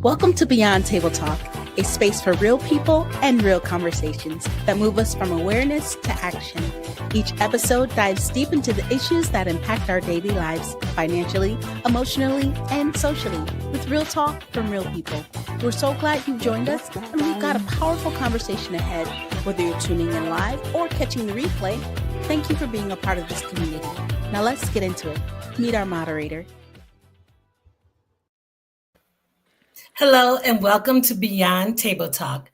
Welcome to Beyond Table Talk, a space for real people and real conversations that move us from awareness to action. Each episode dives deep into the issues that impact our daily lives, financially, emotionally, and socially, with real talk from real people. We're so glad you've joined us, and we've got a powerful conversation ahead. Whether you're tuning in live or catching the replay, thank you for being a part of this community. Now let's get into it. Meet our moderator. Hello and welcome to Beyond Table Talk,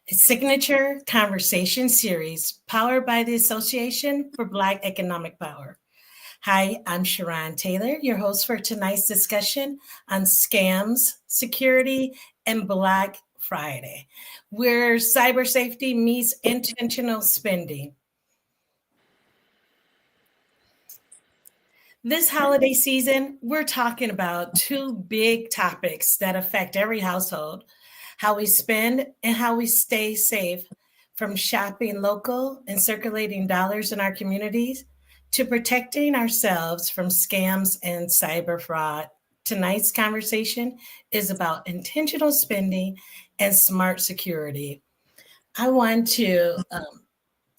a signature conversation series powered by the Association for Black Economic Power. Hi, I'm Sharon Taylor, your host for tonight's discussion on scams, security, and Black Friday, where cyber safety meets intentional spending. This holiday season, we're talking about two big topics that affect every household: how we spend and how we stay safe, from shopping local and circulating dollars in our communities to protecting ourselves from scams and cyber fraud. Tonight's conversation is about intentional spending and smart security. I want to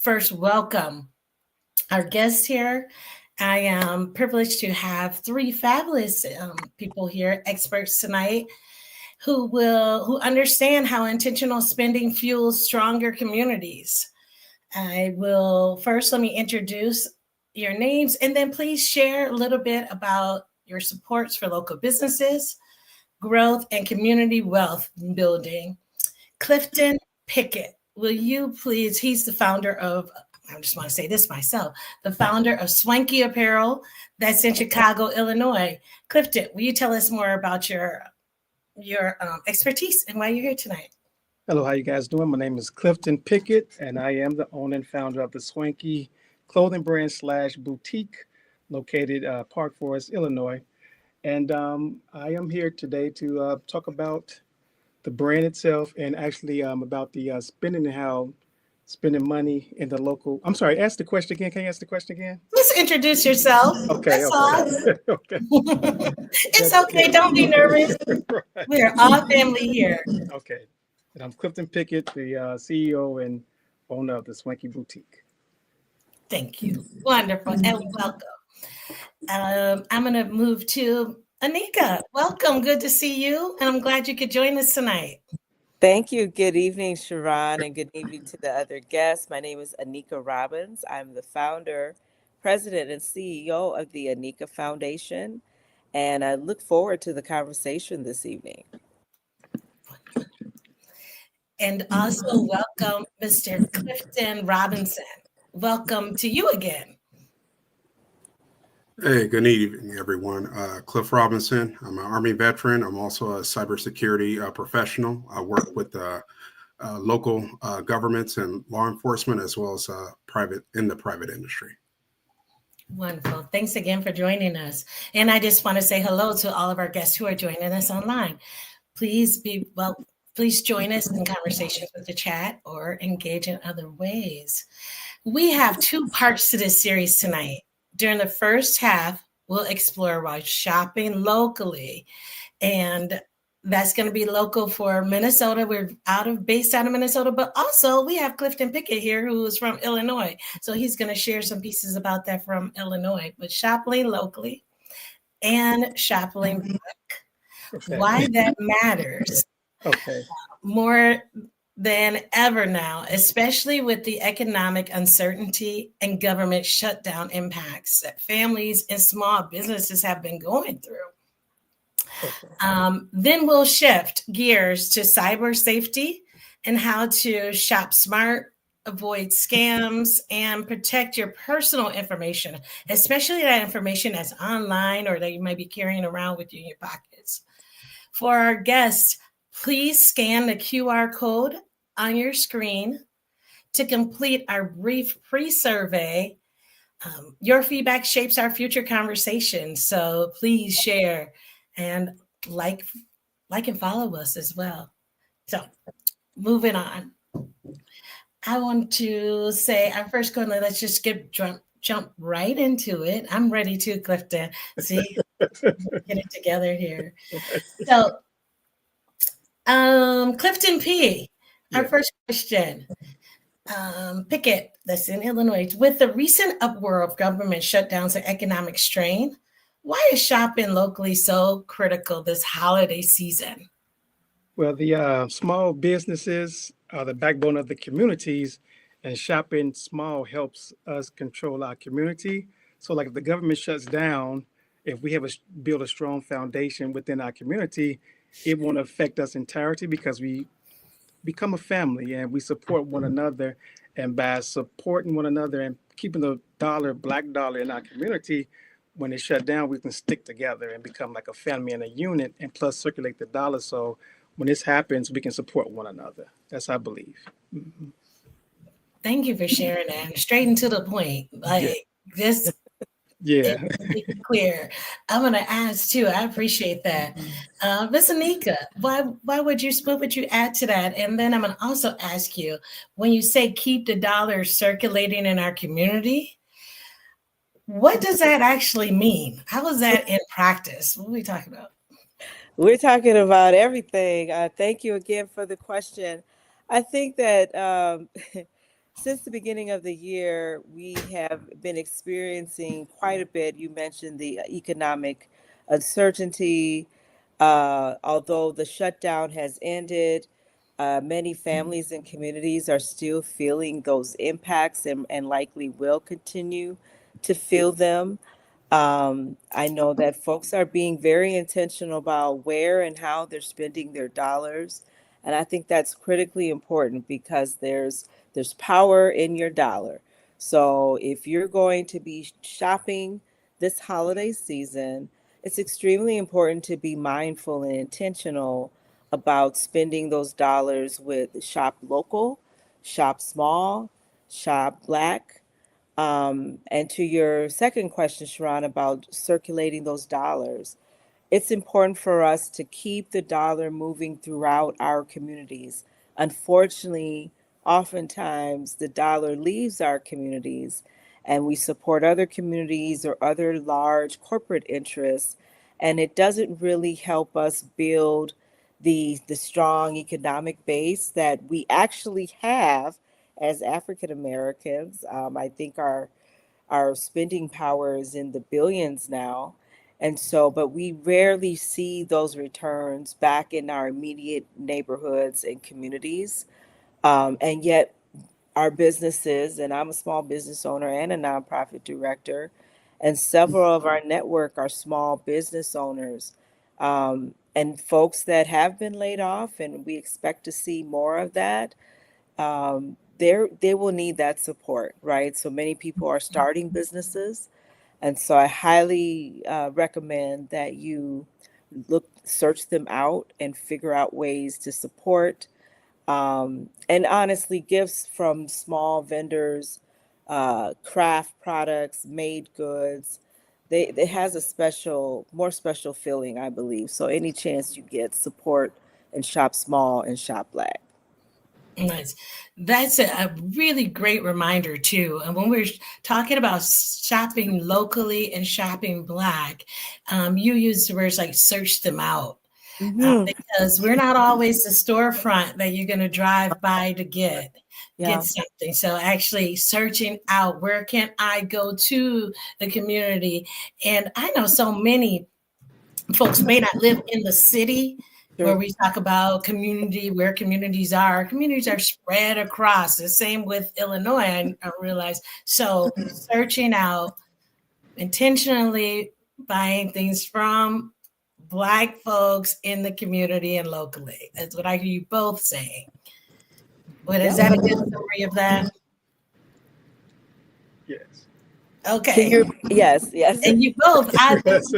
first welcome our guest here. I am privileged to have three fabulous people here, experts tonight, who understand how intentional spending fuels stronger communities. I will first let me introduce your names, and then please share a little bit about your supports for local businesses, growth, and community wealth building. Clifton Pickett, will you please? He's the founder of, I just want to say this myself, the founder of Swanky Apparel that's in Chicago, Illinois. Clifton, will you tell us more about your expertise and why you're here tonight? Hello, how you guys doing? My name is Clifton Pickett, and I am the owner and founder of the Swanky clothing brand / boutique located Park Forest, Illinois. And I am here today to talk about the brand itself and actually about the spending and how spending money in the local. I'm sorry, ask the question again. Can you ask the question again? Just introduce yourself. Okay. Okay. It's okay. Don't be nervous. Right. We are all family here. Okay. And I'm Clifton Pickett, the CEO and owner of the Swanky Boutique. Thank you. Wonderful. And welcome. I'm going to move to Anika. Welcome. Good to see you. And I'm glad you could join us tonight. Thank you. Good evening, Sharon, and good evening to the other guests. My name is Anika Robbins. I'm the founder, president, and CEO of the Anika Foundation, and I look forward to the conversation this evening. And also welcome Mr. Clifton Robinson. Welcome to you again. Hey, good evening, everyone. Cliff Robinson. I'm an Army veteran. I'm also a cybersecurity professional. I work with local governments and law enforcement, as well as the private industry. Wonderful. Thanks again for joining us. And I just want to say hello to all of our guests who are joining us online. Please join us in conversations with the chat or engage in other ways. We have two parts to this series tonight. During the first half, we'll explore why shopping locally, and that's going to be local for Minnesota. We're based out of Minnesota, but also we have Clifton Pickett here, who is from Illinois. So he's going to share some pieces about that from Illinois, but shopping locally and shopping back. Okay. Why that matters. Okay. More than ever now, especially with the economic uncertainty and government shutdown impacts that families and small businesses have been going through. Okay. Then we'll shift gears to cyber safety and how to shop smart, avoid scams, and protect your personal information, especially that information that's online or that you might be carrying around with you in your pockets. For our guests, please scan the QR code on your screen to complete our brief pre-survey. Your feedback shapes our future conversations, so please share and like and follow us as well. So moving on. I want to say our first going, let's just jump right into it. I'm ready to, Clifton. See, get it together here. So Clifton P. Our Yeah. first question. Pickett, that's in Illinois. With the recent uproar of government shutdowns and economic strain, why is shopping locally so critical this holiday season? Well, the small businesses are the backbone of the communities, and shopping small helps us control our community. So, like if the government shuts down, if we have build a strong foundation within our community, it won't affect us entirety because we become a family and we support one another. And by supporting one another and keeping the dollar, black dollar in our community, when it shut down, we can stick together and become like a family and a unit and plus circulate the dollar. So when this happens, we can support one another. That's I believe. Mhm. Thank you for sharing that. Straight and to the point. Yeah. Like this Yeah. it's really clear. I'm gonna ask too. I appreciate that. Miss Anika, why would you what would you add to that? And then I'm gonna also ask you, when you say keep the dollar circulating in our community, what does that actually mean? How is that in practice? What are we talking about? We're talking about everything. Thank you again for the question. I think that since the beginning of the year, we have been experiencing quite a bit. You mentioned the economic uncertainty. Although the shutdown has ended, many families and communities are still feeling those impacts and likely will continue to feel them. I know that folks are being very intentional about where and how they're spending their dollars. And I think that's critically important because there's power in your dollar. So if you're going to be shopping this holiday season, it's extremely important to be mindful and intentional about spending those dollars with shop local, shop small, shop black, and to your second question, Sharon, about circulating those dollars, it's important for us to keep the dollar moving throughout our communities. Unfortunately, oftentimes the dollar leaves our communities and we support other communities or other large corporate interests, and it doesn't really help us build the strong economic base that we actually have as African Americans. I think our spending power is in the billions now. And so, but we rarely see those returns back in our immediate neighborhoods and communities. And yet, our businesses, and I'm a small business owner and a nonprofit director, and several of our network are small business owners and folks that have been laid off, and we expect to see more of that. They will need that support, right? So many people are starting businesses, and so I highly recommend that you search them out and figure out ways to support. And honestly, gifts from small vendors, craft products, made goods, it has a more special feeling, I believe. So any chance you get, support and shop small and shop black. Nice. That's a really great reminder too. And when we're talking about shopping locally and shopping black, you use the words like search them out. Hmm. Because we're not always the storefront that you're going to drive by to get Yeah. something. So actually searching out, where can I go to the community? And I know so many folks may not live in the city where Sure. we talk about community, where communities are. Communities are spread across. The same with Illinois, I realize. So searching out, intentionally buying things from Black folks in the community and locally. That's what I hear you both saying. But is Yep. that a good summary of that? Yes. Can Okay. you? Yes. Yes. And you both, I Yes.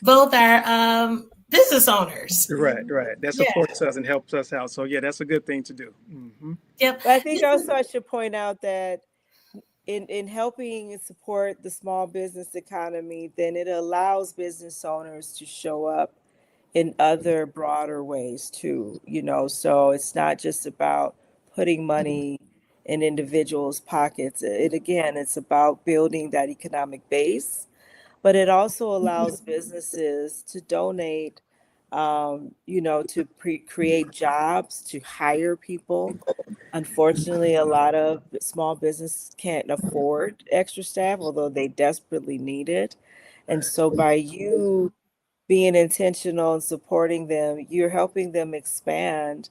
both are business owners. Right. Right. That Yeah. supports us and helps us out. So yeah, that's a good thing to do. Hmm. Yep. But I think This is also I should point out that in helping support the small business economy, then it allows business owners to show up in other broader ways too, so it's not just about putting money in individuals' pockets. It again, it's about building that economic base, but it also allows businesses to donate to create jobs, to hire people. Unfortunately, a lot of small business can't afford extra staff, although they desperately need it. And so by you being intentional and supporting them, you're helping them expand,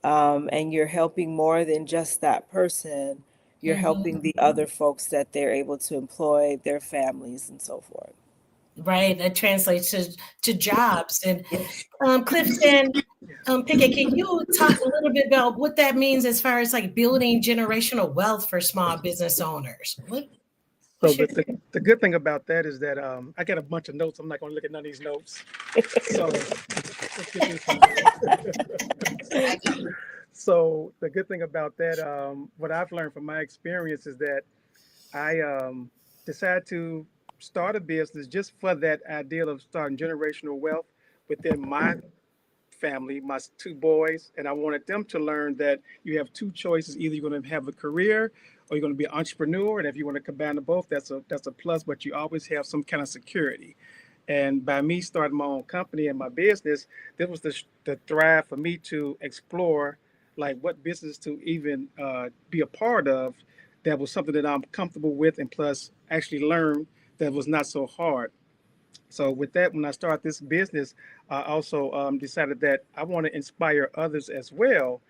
and you're helping more than just that person. You're helping the other folks that they're able to employ, their families, and so forth. Right. That translates to jobs. And Clifton, Pickett, can you talk a little bit about what that means as far as like building generational wealth for small business owners? So the good thing about that is that I got a bunch of notes. I'm not going to look at none of these notes. So let's get this. So the good thing about that, what I've learned from my experience is that I decided to start a business just for that idea of starting generational wealth within my family, my two boys, and I wanted them to learn that you have two choices. Either you're going to have a career or you're going to be an entrepreneur. And if you want to combine the both, that's a plus, but you always have some kind of security. And by me starting my own company and my business, this was the thrive for me to explore like what business to even be a part of that was something that I'm comfortable with, and plus actually learn that was not so hard. So with that, when I started this business, I also decided that I want to inspire others as well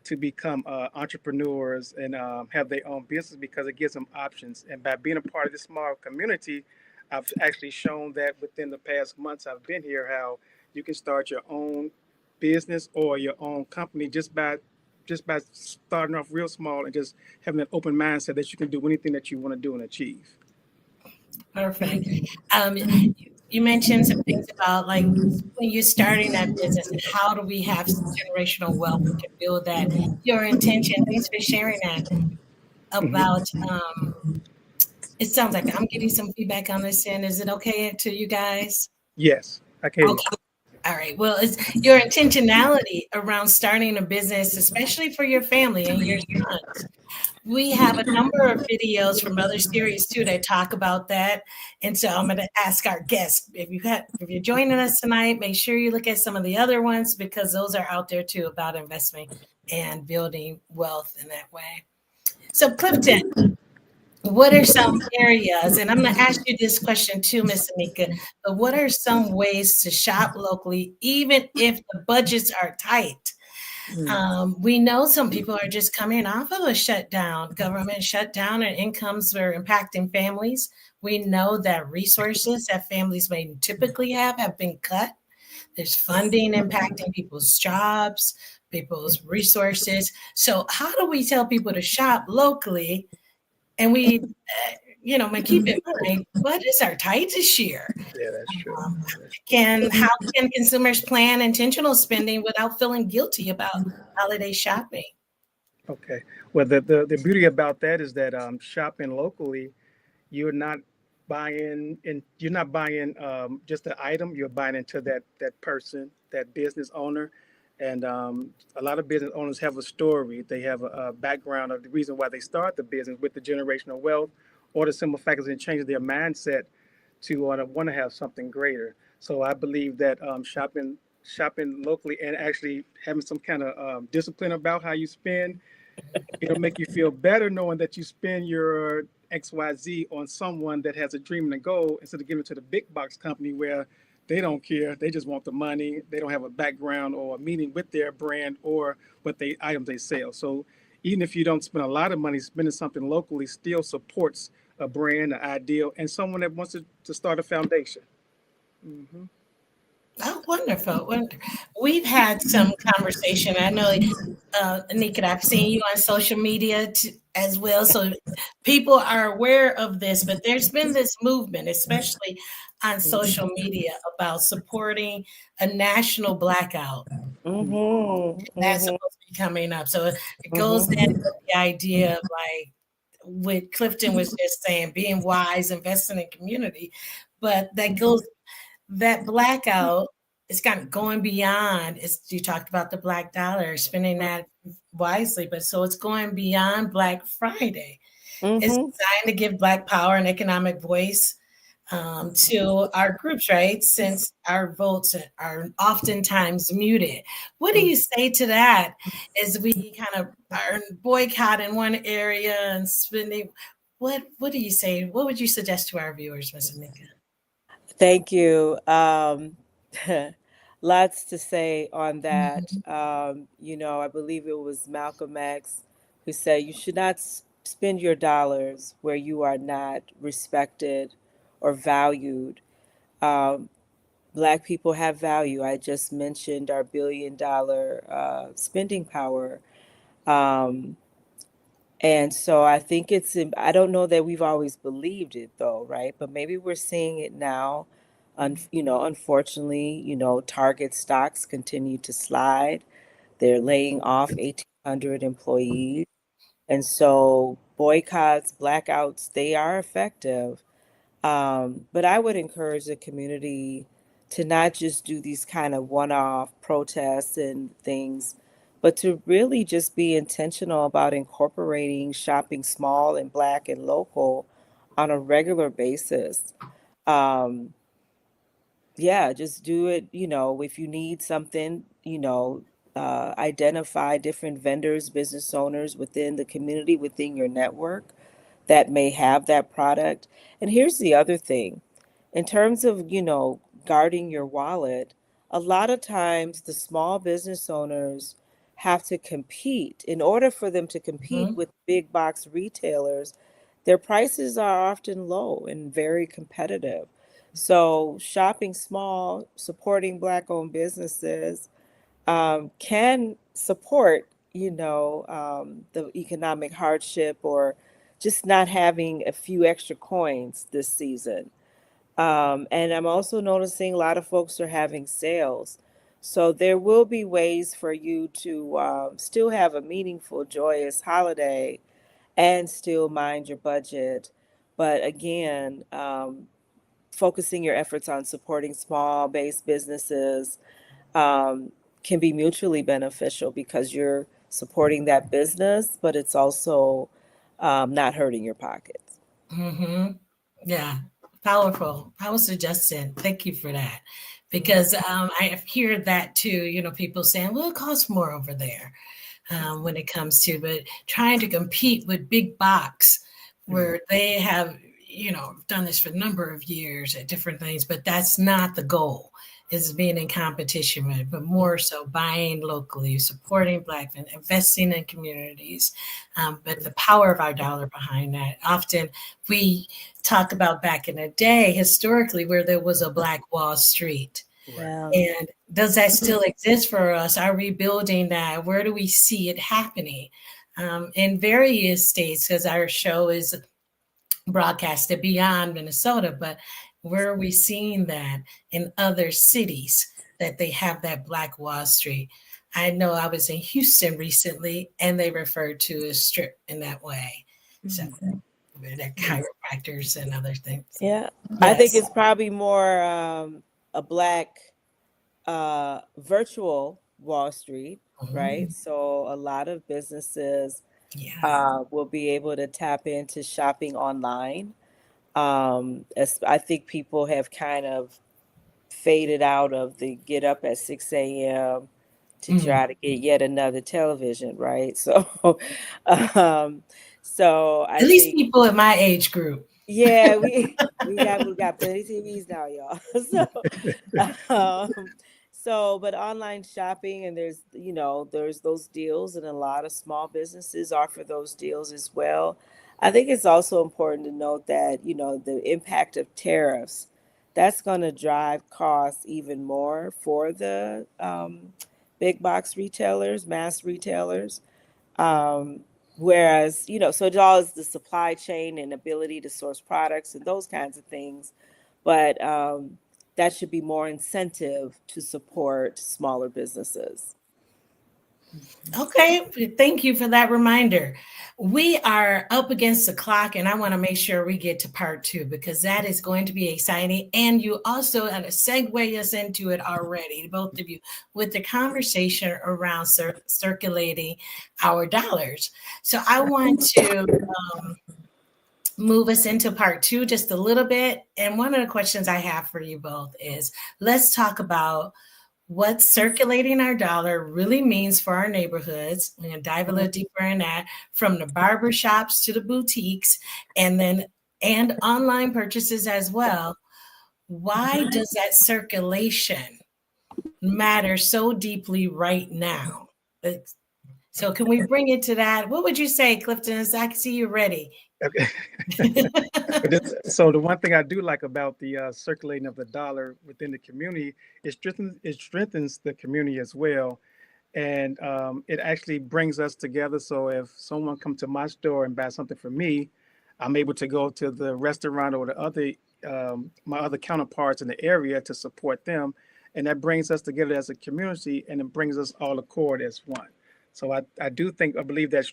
to become entrepreneurs and have their own business because it gives them options. And by being a part of this small community, I've actually shown that within the past months I've been here, how you can start your own business or your own company just by starting off real small and just having an open mindset that you can do anything that you want to do and achieve. Perfect. You mentioned some things about like when you're starting that business and how do we have generational wealth? We can build that. Your intention. Thanks for sharing that. About it sounds like I'm getting some feedback on this end. Is it okay to you guys? Yes, I can. Okay. All right. Well, it's your intentionality around starting a business, especially for your family and your sons. We have a number of videos from other series too that talk about that. And so I'm going to ask our guests, if you're joining us tonight, make sure you look at some of the other ones because those are out there too about investing and building wealth in that way. So Clifton, what are some areas, and I'm going to ask you this question too, Miss Anika, but what are some ways to shop locally, even if the budgets are tight? We know some people are just coming off of a shutdown, government shutdown, and incomes are impacting families. We know that resources that families may typically have been cut. There's funding impacting people's jobs, people's resources. So how do we tell people to shop locally? And we, keep in mind, budgets are tight this year. Yeah, that's true. How can consumers plan intentional spending without feeling guilty about holiday shopping? Okay. Well, the beauty about that is that shopping locally, you're not you're not buying just the item. You're buying into that person, that business owner, and a lot of business owners have a story. They have a background of the reason why they start the business with the generational wealth, or the simple fact is it changes their mindset to want to have something greater. So I believe that shopping locally and actually having some kind of discipline about how you spend, it'll make you feel better knowing that you spend your XYZ on someone that has a dream and a goal instead of giving it to the big box company where they don't care. They just want the money. They don't have a background or a meaning with their brand or what items they sell. So even if you don't spend a lot of money, spending something locally still supports a brand, an ideal, and someone that wants to start a foundation. Mm-hmm. Oh, wonderful. We've had some conversation. I know, Anika, I've seen you on social media as well. So people are aware of this, but there's been this movement, especially on social media, about supporting a national blackout. That's supposed to be coming up. So it goes in with the idea of like what Clifton was just saying, being wise, investing in community. But that blackout is kind of going beyond. You talked about the Black dollar, spending that wisely, but so it's going beyond Black Friday. It's designed to give Black power and economic voice. to our groups, right? Since our votes are oftentimes muted. What do you say to that as we kind of are boycotting one area and spending? What do you say? What would you suggest to our viewers, Ms. Anika? Thank you. Lots to say on that. I believe it was Malcolm X who said you should not spend your dollars where you are not respected or valued. Um, Black people have value. I just mentioned our $1 billion spending power. Um, and so I think I don't know that we've always believed it though, right? But maybe we're seeing it now. Unfortunately, Target stocks continue to slide. They're laying off 1,800 employees. And so boycotts, blackouts, they are effective. But I would encourage the community to not just do these kind of one-off protests and things, but to really just be intentional about incorporating shopping small and Black and local on a regular basis. Um, yeah, just do it, if you need something, identify different vendors, business owners within the community, within your network that may have that product. And here's the other thing in terms of, guarding your wallet, a lot of times the small business owners have to compete. In order for them to compete with big box retailers, their prices are often low and very competitive. So shopping small, supporting Black owned businesses can support, the economic hardship or just not having a few extra coins this season. And I'm also noticing a lot of folks are having sales. So there will be ways for you to still have a meaningful, joyous holiday and still mind your budget. But again, focusing your efforts on supporting small based businesses um, can be mutually beneficial because you're supporting that business, but it's also not hurting your pockets. Mm-hmm. Yeah, powerful. I was suggesting. Thank you for that, because I hear that too. People saying, "Well, it costs more over there," when it comes to, but trying to compete with big box, where they have done this for a number of years at different things, but that's not the goal. Is being in competition with, but more so buying locally, supporting Black and investing in communities. But the power of our dollar behind that. Often we talk about back in the day, historically, where there was a Black Wall Street. Yeah. And does that still exist for us? Are we building that? Where do we see it happening? In various states, because our show is broadcasted beyond Minnesota, but where are we seeing that in other cities that they have that Black Wall Street? I know I was in Houston recently and they referred to a strip in that way. So they're chiropractors and other things. Yeah. Yes. I think it's probably more a Black virtual Wall Street, right? So a lot of businesses will be able to tap into shopping online. As I think people have kind of faded out of the get up at 6 a.m. to try to get yet another television, right? So, I At least think people in my age group. yeah, we got plenty of TVs now, y'all. But online shopping and there's those deals and a lot of small businesses offer those deals as well. I think it's also important to note that, the impact of tariffs, that's going to drive costs even more for the big box retailers, mass retailers. Whereas, so it all is the supply chain and ability to source products and those kinds of things. But that should be more incentive to support smaller businesses. Okay, thank you for that reminder. We are up against the clock, and I want to make sure we get to part 2 because that is going to be exciting. And you also had to segue us into it already, both of you, with the conversation around circulating our dollars. So I want to move us into part two just a little bit. And one of the questions I have for you both is, let's talk about what circulating our dollar really means for our neighborhoods. We're going to dive a little deeper in that, from the barber shops to the boutiques, and online purchases as well. Why does that circulation matter so deeply right now? So can we bring it to that? What would you say, Clifton? I can see you ready. Okay. So the one thing I do like about the circulating of the dollar within the community, it strengthens the community as well, and it actually brings us together. So if someone comes to my store and buys something from me, I'm able to go to the restaurant or the other my other counterparts in the area to support them, and that brings us together as a community, and it brings us all accord as one. So I believe that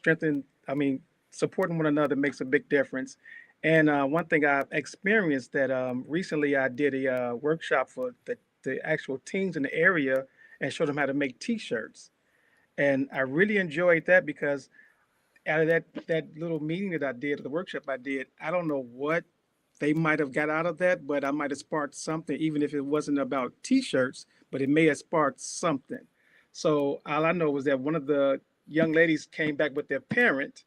supporting one another makes a big difference. And one thing I've experienced that recently I did a workshop for the actual teens in the area and showed them how to make T-shirts. And I really enjoyed that because out of that little meeting that I did, the workshop I did, I don't know what they might have got out of that, but I might have sparked something, even if it wasn't about T-shirts, but it may have sparked something. So all I know was that one of the young ladies came back with their parent,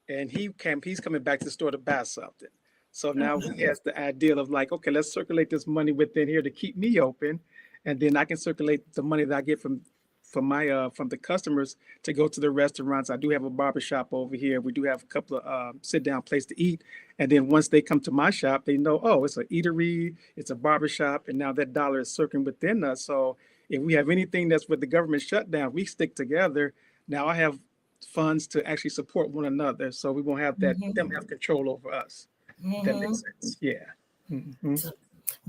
and he's coming back to the store to buy something. So now he has the ideal of like, okay, let's circulate this money within here to keep me open, and then I can circulate the money that I get from the customers to go to the restaurants. I do have a barber shop over here. We do have a couple of sit down place to eat. And then once they come to my shop, they know, oh, it's an eatery, it's a barber shop, and now that dollar is circling within us. So if we have anything that's with the government shutdown, we stick together. Now I have funds to actually support one another, so we won't have that them have control over us. If that makes sense. Yeah. Mhm. So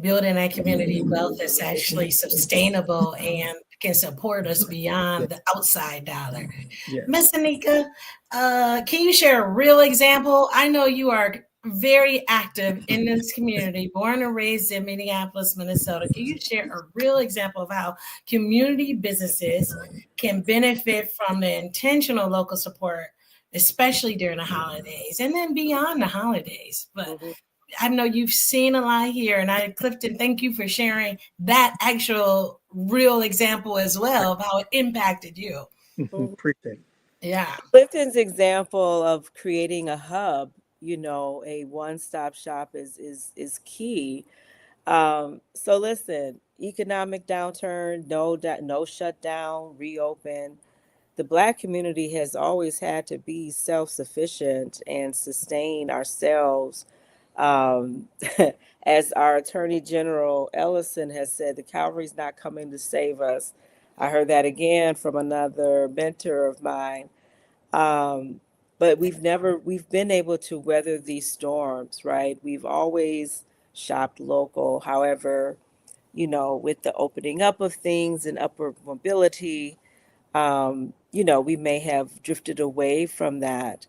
building that community wealth that's actually sustainable and can support us beyond the outside dollar. Yes. Miss Anika, can you share a real example? I know you are very active in this community, born and raised in Minneapolis, Minnesota. Can you share a real example of how community businesses can benefit from the intentional local support, especially during the holidays and then beyond the holidays? But I know you've seen a lot here, and Clifton, thank you for sharing that actual real example as well of how it impacted you. Appreciate it. Yeah. Clifton's example of creating a hub, a one-stop shop is key. So listen, economic downturn, no shutdown, reopen. The Black community has always had to be self-sufficient and sustain ourselves. Um, as our Attorney General Ellison has said, the cavalry's not coming to save us. I heard that again from another mentor of mine. Um, but we've been able to weather these storms, right? We've always shopped local. However, with the opening up of things and upward mobility, we may have drifted away from that,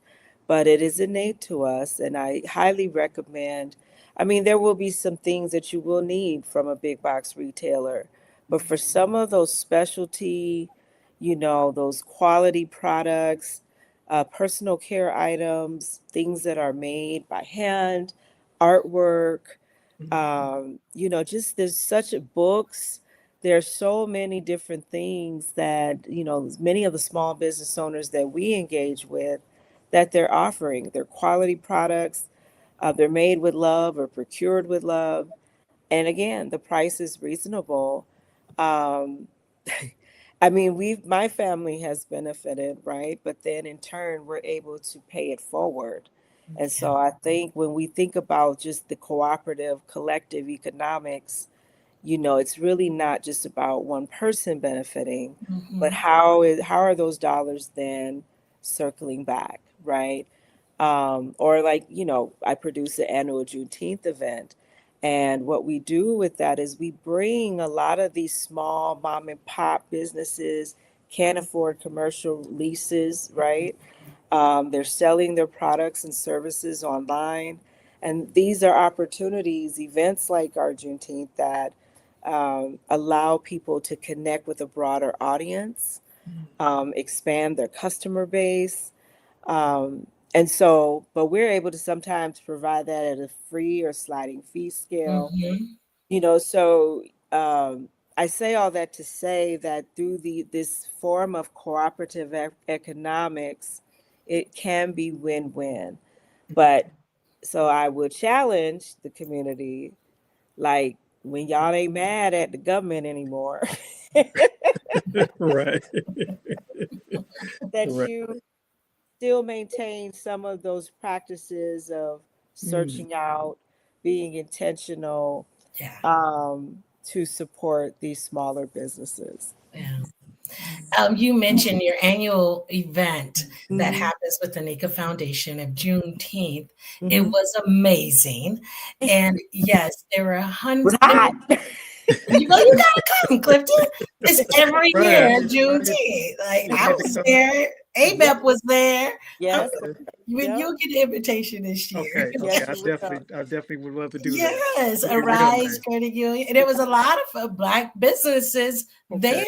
but it is innate to us. And I highly recommend, there will be some things that you will need from a big box retailer, but for some of those specialty, those quality products, personal care items, things that are made by hand, artwork, just there's such books. There's so many different things that, many of the small business owners that we engage with, that they're offering. They're quality products. They're made with love or procured with love. And again, the price is reasonable. Um, my family has benefited, right? But then in turn, we're able to pay it forward. And so I think when we think about just the cooperative, collective economics, it's really not just about one person benefiting, but how are those dollars then circling back, right? Or like, I produce an annual Juneteenth event. And what we do with that is we bring a lot of these small mom and pop businesses, can't afford commercial leases, right? They're selling their products and services online. And these are opportunities, events like our Juneteenth, that allow people to connect with a broader audience, expand their customer base, And so, but we're able to sometimes provide that at a free or sliding fee scale. So I say all that to say that through this form of cooperative economics, it can be win-win. But so I would challenge the community, like, when y'all ain't mad at the government anymore, Right. that Right. you still maintain some of those practices of searching out, being intentional, to support these smaller businesses. Yeah. You mentioned your annual event that happens with the Nika Foundation of Juneteenth. It was amazing. And yes, there were hundreds. You gotta come, Clifton. It's every year, Juneteenth. Like, I was there. ABEP was there. Yes. You'll get an invitation this year. Okay. Yes, I definitely would love to do that. Yes, Arise Credit Union. And there was a lot of Black businesses there.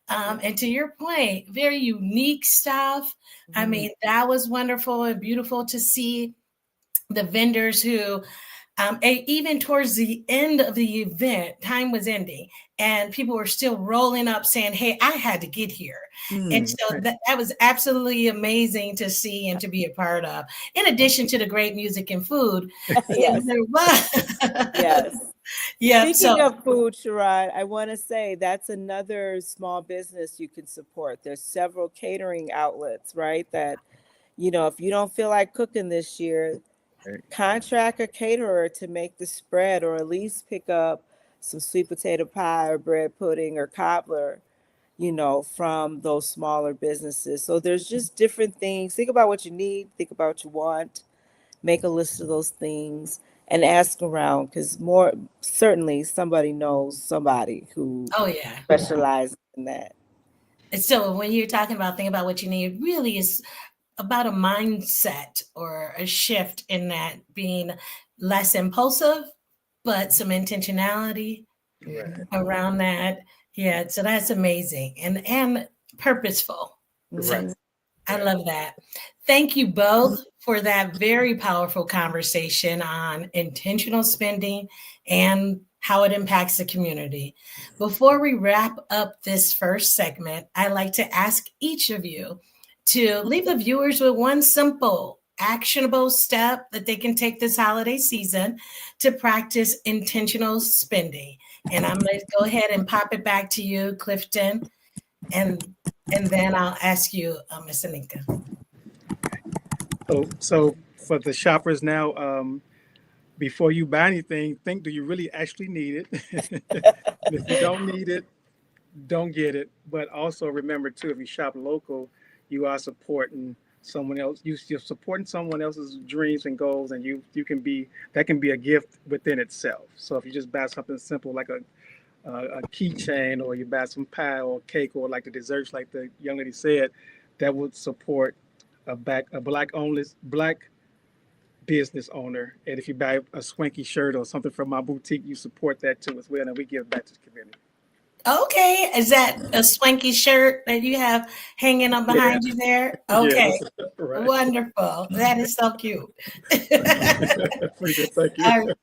And to your point, very unique stuff. I mean, that was wonderful and beautiful to see the vendors who, even towards the end of the event, time was ending, and people were still rolling up saying, "Hey, I had to get here." And so that was absolutely amazing to see and to be a part of, in addition to the great music and food. Yes. Yes. Yeah. Speaking of food, Sharad, I want to say that's another small business you can support. There's several catering outlets, right? That, if you don't feel like cooking this year, contract a caterer to make the spread, or at least pick up some sweet potato pie or bread pudding or cobbler, from those smaller businesses. So there's just different things. Think about what you need, think about what you want, make a list of those things, and ask around, because more certainly somebody knows somebody who specializes in that. And so when you're talking about think about what you need, really is about a mindset or a shift in that, being less impulsive, but some intentionality around that. Yeah, so that's amazing and purposeful. So I love that. Thank you both for that very powerful conversation on intentional spending and how it impacts the community. Before we wrap up this first segment, I'd like to ask each of you to leave the viewers with one simple, actionable step that they can take this holiday season to practice intentional spending. And I'm going to go ahead and pop it back to you, Clifton, and then I'll ask you, Ms. Anika. So for the shoppers now, before you buy anything, think, do you really actually need it? If you don't need it, don't get it. But also remember too, if you shop local, you are supporting someone else. You're supporting someone else's dreams and goals, and you can be, that can be a gift within itself. So if you just buy something simple like a keychain, or you buy some pie or cake, or like the desserts, like the young lady said, that would support a black business owner. And if you buy a swanky shirt or something from my boutique, you support that too as well, and we give back to the community. Okay, is that a swanky shirt that you have hanging up behind you there? Okay, wonderful. That is so cute. Pretty good, thank you.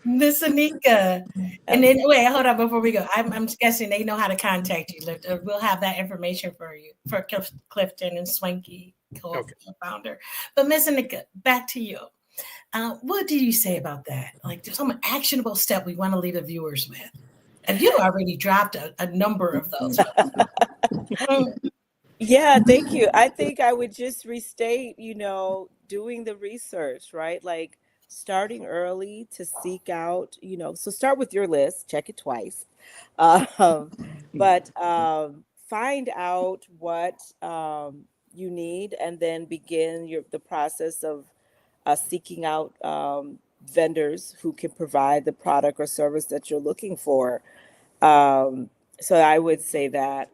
Miss Anika, and then wait, hold on before we go. I'm guessing they know how to contact you. We'll have that information for you, for Clifton and Swanky co-founder. But Miss Anika, back to you. What do you say about that? Like, there's some actionable step we want to leave the viewers with. And you already dropped a number of those. Yeah, thank you. I think I would just restate, doing the research, right? Like, starting early to seek out, so start with your list, check it twice. But find out what you need, and then begin the process of seeking out vendors who can provide the product or service that you're looking for. So I would say that,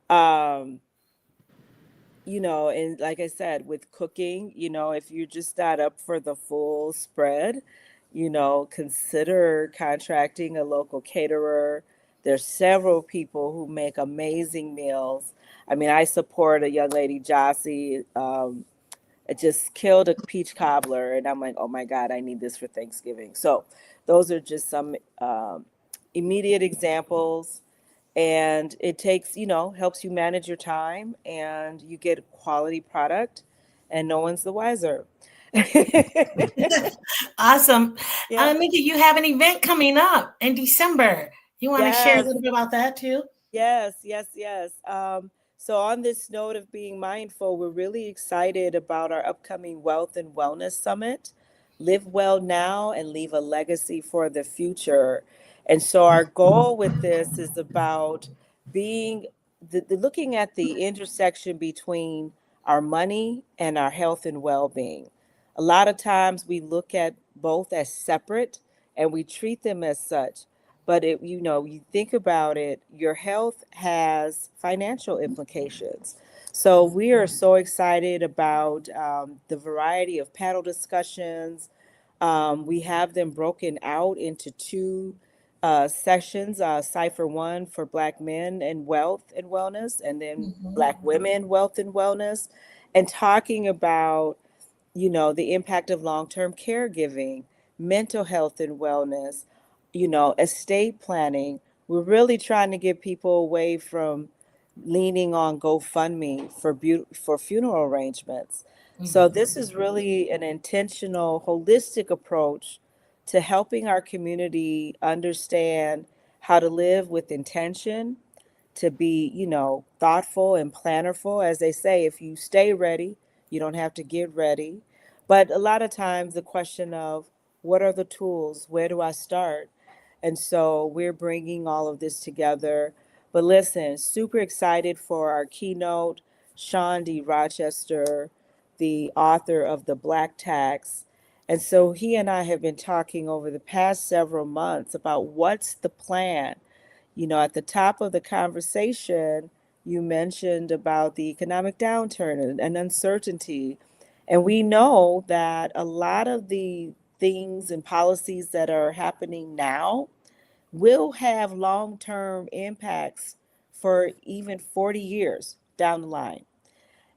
and like I said, with cooking, if you're just not up for the full spread, consider contracting a local caterer. There's several people who make amazing meals. I mean, I support a young lady, Jossie, I just killed a peach cobbler, and I'm like, oh my God, I need this for Thanksgiving. So those are just some immediate examples. And it takes, helps you manage your time, and you get a quality product, and no one's the wiser. Awesome. Yeah. Mika, you have an event coming up in December. You want to share a Yes. little bit about that too? Yes, yes, yes. So on this note of being mindful, we're really excited about our upcoming Wealth and Wellness Summit. Live well now and leave a legacy for the future. And so our goal with this is about being looking at the intersection between our money and our health and well-being. A lot of times we look at both as separate and we treat them as such. But you think about it, your health has financial implications. So we are so excited about the variety of panel discussions. We have them broken out into two sessions, Cipher 1 for Black men and wealth and wellness, and then Black women, wealth and wellness, and talking about the impact of long-term caregiving, mental health and wellness, estate planning. We're really trying to get people away from leaning on GoFundMe for funeral arrangements. So this is really an intentional, holistic approach to helping our community understand how to live with intention, to be, thoughtful and plannerful. As they say, if you stay ready, you don't have to get ready. But a lot of times the question of what are the tools? Where do I start? And so we're bringing all of this together. But listen, super excited for our keynote, Sean D. Rochester, the author of The Black Tax. And so he and I have been talking over the past several months about what's the plan. At the top of the conversation, you mentioned about the economic downturn and uncertainty. And we know that a lot of the things and policies that are happening now will have long-term impacts for even 40 years down the line.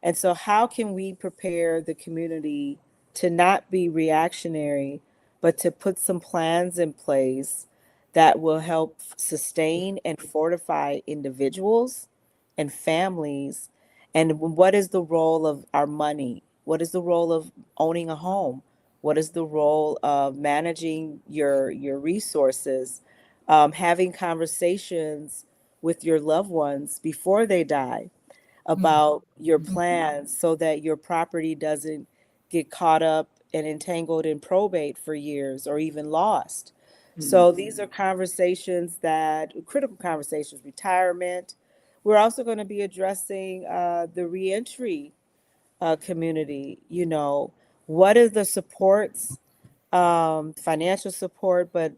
And so, how can we prepare the community to not be reactionary, but to put some plans in place that will help sustain and fortify individuals and families? And what is the role of our money? What is the role of owning a home? What is the role of managing your resources? Having conversations with your loved ones before they die about your plans so that your property doesn't get caught up and entangled in probate for years or even lost. So these are critical conversations, retirement. We're also going to be addressing the reentry community. What are the supports, financial support, but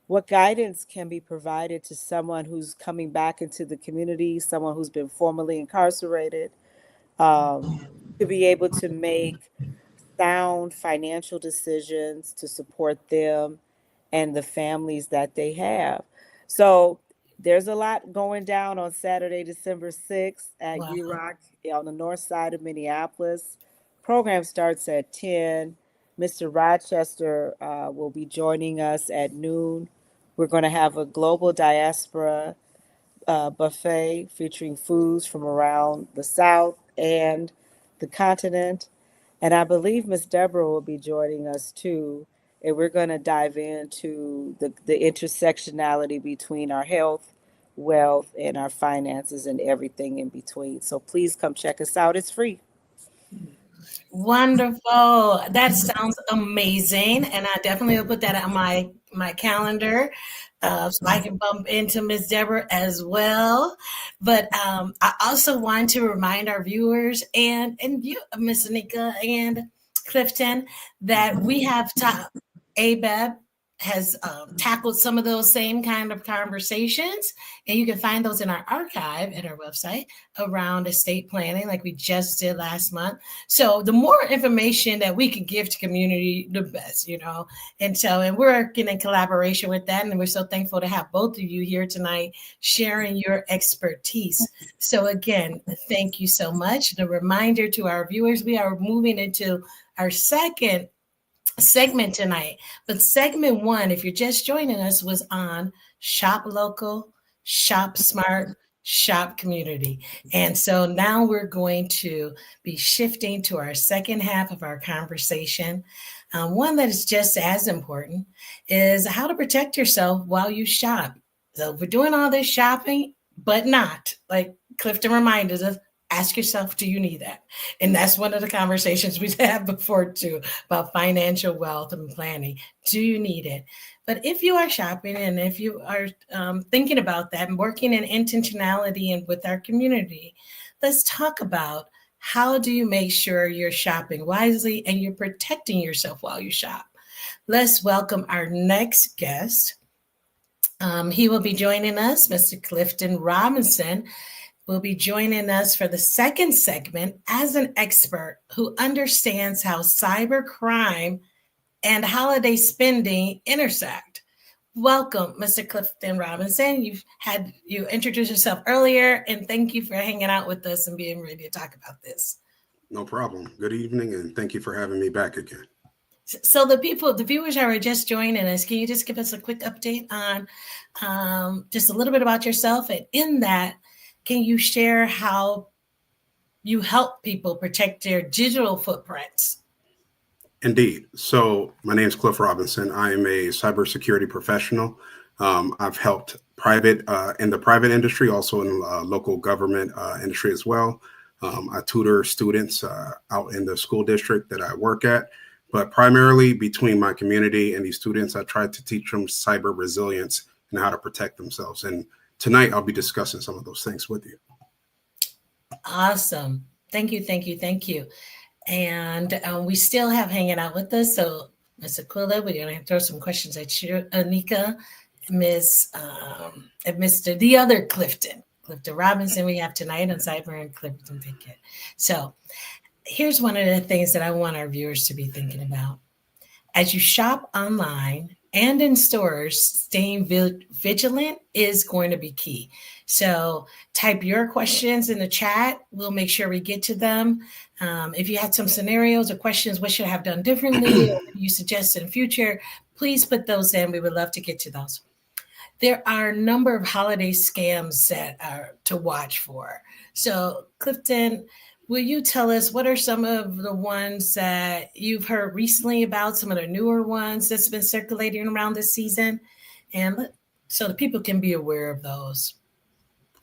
what guidance can be provided to someone who's coming back into the community, someone who's been formerly incarcerated, to be able to make sound financial decisions to support them and the families that they have. So there's a lot going down on Saturday, December 6th at Wow. UROC on the north side of Minneapolis. Program starts at 10. Mr. Rochester will be joining us at noon. We're going to have a global diaspora buffet featuring foods from around the South and the continent. And I believe Miss Deborah will be joining us too. And we're going to dive into the intersectionality between our health, wealth, and our finances and everything in between. So please come check us out. It's free. Wonderful. That sounds amazing. And I definitely will put that on my calendar so I can bump into Miss Deborah as well. But I also want to remind our viewers and you, Miss Anika and Clifton, that we have ABEB has tackled some of those same kind of conversations, and you can find those in our archive at our website around estate planning, like we just did last month. So the more information that we can give to community, the best, and we're working in collaboration with that, and we're so thankful to have both of you here tonight sharing your expertise. So again, thank you so much. The reminder to our viewers, we are moving into our second segment tonight. But segment 1, if you're just joining us, was on shop local, shop smart, shop community. And so now we're going to be shifting to our second half of our conversation. One that is just as important is how to protect yourself while you shop. So we're doing all this shopping, but not, like Clifton reminded us, ask yourself, do you need that? And that's one of the conversations we've had before too, about financial wealth and planning. Do you need it? But if you are shopping and if you are thinking about that and working in intentionality and with our community, let's talk about how do you make sure you're shopping wisely and you're protecting yourself while you shop. Let's welcome our next guest. He will be joining us, Mr. Clifton Robinson, will be joining us for the second segment as an expert who understands how cybercrime and holiday spending intersect. Welcome, Mr. Clifton Robinson. You introduced yourself earlier, and thank you for hanging out with us and being ready to talk about this. No problem. Good evening, and thank you for having me back again. So the viewers who are just joining us, can you just give us a quick update on just a little bit about yourself? And in that, can you share how you help people protect their digital footprints? Indeed. So my name is Cliff Robinson. I am a cybersecurity professional. I've helped in the private industry, also in local government industry as well. I tutor students out in the school district that I work at, but primarily between my community and these students, I try to teach them cyber resilience and how to protect themselves. And tonight, I'll be discussing some of those things with you. Awesome. Thank you. And we still have hanging out with us. So, Ms. Aquila, we're going to throw some questions at you, Anika, and Mr. The other Clifton Robinson we have tonight on Cyber and Clifton Pickett. So here's one of the things that I want our viewers to be thinking about. As you shop online and in stores, staying vigilant is going to be key. So type your questions in the chat. We'll make sure we get to them. If you had some scenarios or questions, what should I have done differently, or what you suggest in future, please put those in. We would love to get to those. There are a number of holiday scams that are to watch for. So Clifton, will you tell us what are some of the ones that you've heard recently about, some of the newer ones that's been circulating around this season, and so the people can be aware of those?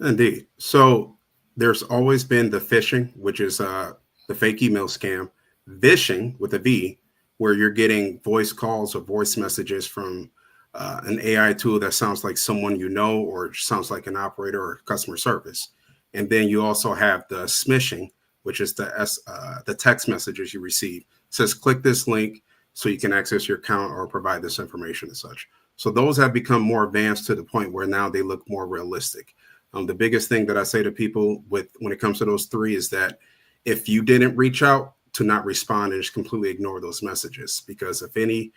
Indeed. So there's always been the phishing, which is the fake email scam, vishing with a V, where you're getting voice calls or voice messages from an AI tool that sounds like someone you know, or sounds like an operator or customer service. And then you also have the smishing, which is the text messages you receive. It says, click this link so you can access your account or provide this information and such. So those have become more advanced to the point where now they look more realistic. The biggest thing that I say to people when it comes to those three is that if you didn't reach out, to not respond and just completely ignore those messages, because if any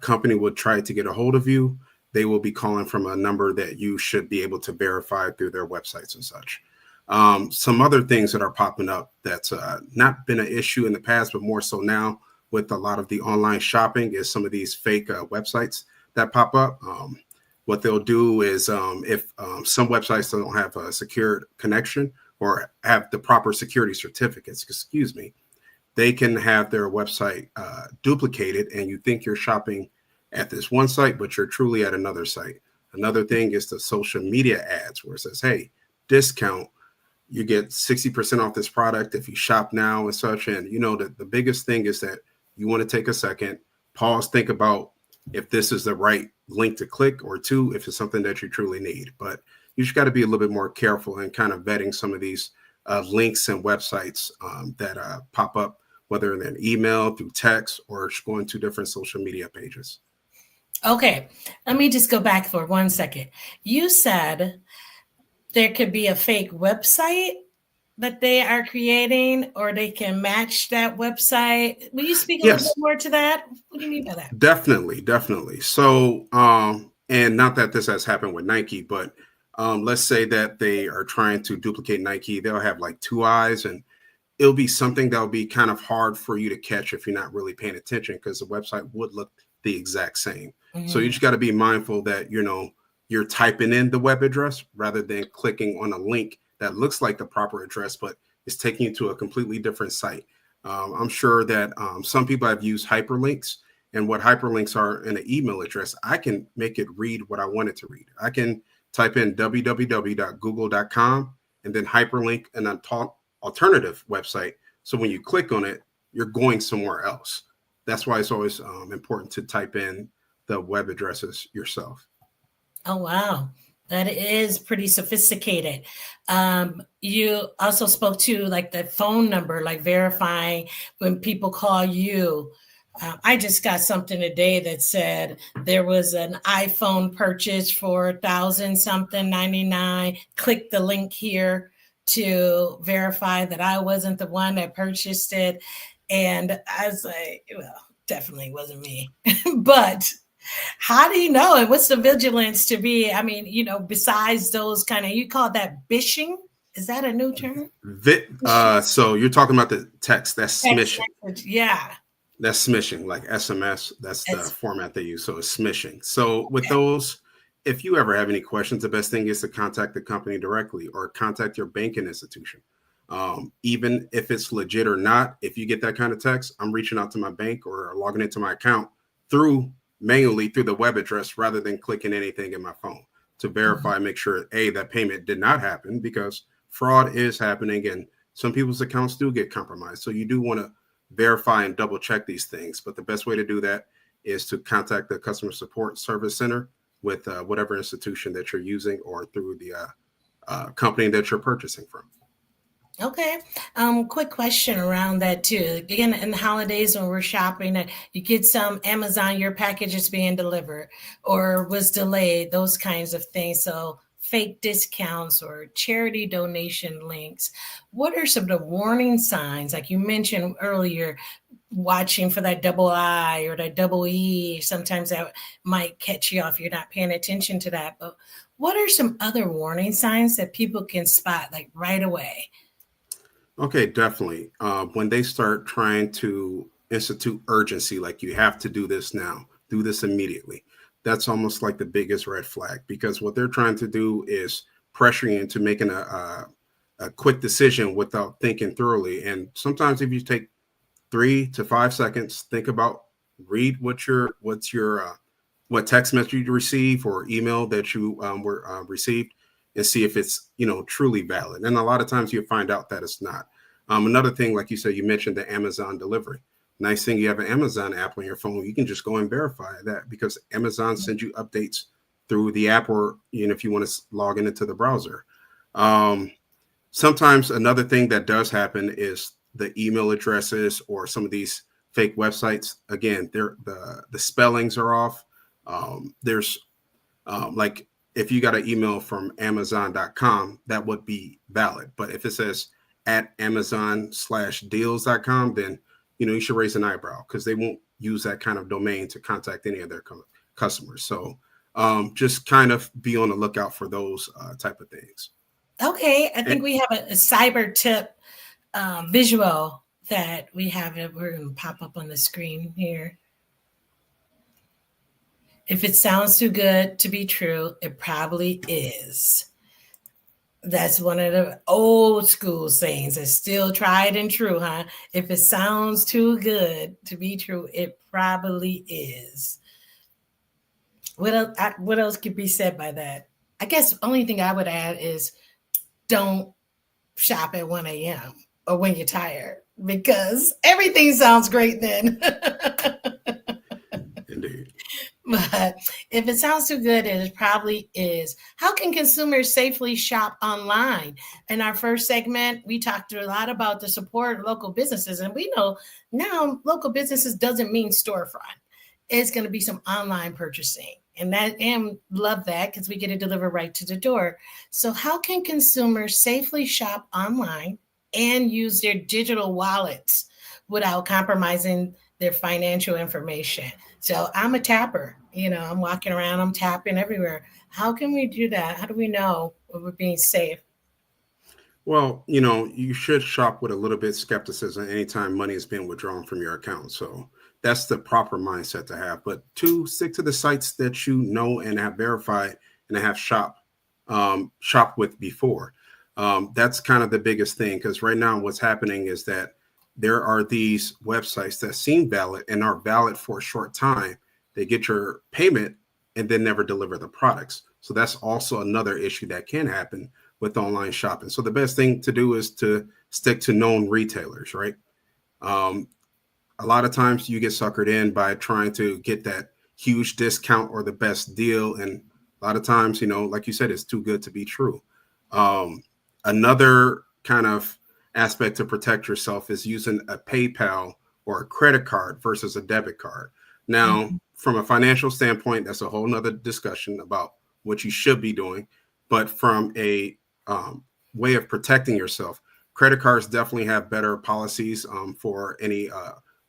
company would try to get a hold of you, they will be calling from a number that you should be able to verify through their websites and such. Some other things that are popping up that's not been an issue in the past, but more so now with a lot of the online shopping is some of these fake websites that pop up. What they'll do is if some websites don't have a secured connection or have the proper security certificates, they can have their website duplicated, and you think you're shopping at this one site, but you're truly at another site. Another thing is the social media ads where it says, hey, discount, you get 60% off this product if you shop now and such. And the biggest thing is that you want to take a second, pause, think about if this is the right link to click, or two, if it's something that you truly need. But you just got to be a little bit more careful and kind of vetting some of these links and websites that pop up, whether in an email, through text, or going to different social media pages. Okay, let me just go back for 1 second. You said there could be a fake website that they are creating, or they can match that website. Will you speak a little bit Yes, more to that? What do you mean by that? definitely. So, and not that this has happened with Nike, but let's say that they are trying to duplicate Nike. They'll have like two eyes, and it'll be something that'll be kind of hard for you to catch if you're not really paying attention, because the website would look the exact same. So you Mhm. just got to be mindful that, you're typing in the web address rather than clicking on a link that looks like the proper address, but it's taking you to a completely different site. I'm sure that some people have used hyperlinks, and what hyperlinks are in an email address, I can make it read what I want it to read. I can type in www.google.com and then hyperlink an alternative website. So when you click on it, you're going somewhere else. That's why it's always important to type in the web addresses yourself. Oh, wow. That is pretty sophisticated. You also spoke to like the phone number, like verifying when people call you. I just got something today that said there was an iPhone purchase for 1,000 something 99. Click the link here to verify that I wasn't the one that purchased it. And I was like, well, definitely wasn't me. But how do you know? And what's the vigilance to be? I mean, besides those kind of, you call that bishing? Is that a new term? So you're talking about the text, that's Text smishing. message. Yeah. That's smishing, like SMS. That's the That's format they use. So it's smishing. So with those, if you ever have any questions, the best thing is to contact the company directly or contact your banking institution. Even if it's legit or not, if you get that kind of text, I'm reaching out to my bank or logging into my account manually through the web address rather than clicking anything in my phone to verify, make sure that payment did not happen, because fraud is happening and some people's accounts do get compromised. So you do want to verify and double check these things. But the best way to do that is to contact the customer support service center with whatever institution that you're using or through the company that you're purchasing from. okay. Quick question around that too. Again, in the holidays when we're shopping, you get some Amazon, your package is being delivered or was delayed, those kinds of things. So fake discounts or charity donation links. What are some of the warning signs? Like you mentioned earlier, watching for that double I or that double E. Sometimes that might catch you off. You're not paying attention to that. But what are some other warning signs that people can spot like right away? Okay, definitely. When they start trying to institute urgency, like you have to do this now, do this immediately, that's almost like the biggest red flag, because what they're trying to do is pressure you into making a quick decision without thinking thoroughly. And sometimes if you take 3 to 5 seconds, think about, read what text message you receive or email that you were received, and see if it's truly valid. And a lot of times you'll find out that it's not. Another thing, like you said, you mentioned the Amazon delivery. Nice thing, you have an Amazon app on your phone. You can just go and verify that, because Amazon sends you updates through the app, or if you want to log into the browser. Sometimes another thing that does happen is the email addresses or some of these fake websites. Again, the spellings are off. There's like if you got an email from Amazon.com, that would be valid. But if it says at Amazon/deals.com, then you should raise an eyebrow, because they won't use that kind of domain to contact any of their customers. So just kind of be on the lookout for those type of things. Okay, I think we have a cyber tip visual that we have. We're going to pop up on the screen here. If it sounds too good to be true, it probably is. That's one of the old school sayings. It's still tried and true, huh? If it sounds too good to be true, it probably is. What else could be said by that? I guess the only thing I would add is don't shop at 1 a.m. or when you're tired, because everything sounds great then. Indeed. But if it sounds too good, it probably is. How can consumers safely shop online? In our first segment, we talked a lot about the support of local businesses. And we know now local businesses doesn't mean storefront. is going to be some online purchasing. And love that because we get it delivered right to the door. So how can consumers safely shop online and use their digital wallets without compromising their financial information? So I'm a tapper, I'm walking around, I'm tapping everywhere. How can we do that? How do we know we're being safe? Well, you should shop with a little bit of skepticism anytime money is being withdrawn from your account. So that's the proper mindset to have. But to stick to the sites that you know and have verified and have shop with before. That's kind of the biggest thing, because right now what's happening is that there are these websites that seem valid and are valid for a short time. They get your payment and then never deliver the products. So that's also another issue that can happen with online shopping. So the best thing to do is to stick to known retailers, right? A lot of times you get suckered in by trying to get that huge discount or the best deal. And a lot of times, like you said, it's too good to be true. Another kind of aspect to protect yourself is using a PayPal or a credit card versus a debit card. Now, from a financial standpoint, that's a whole nother discussion about what you should be doing. But from a way of protecting yourself, credit cards definitely have better policies for any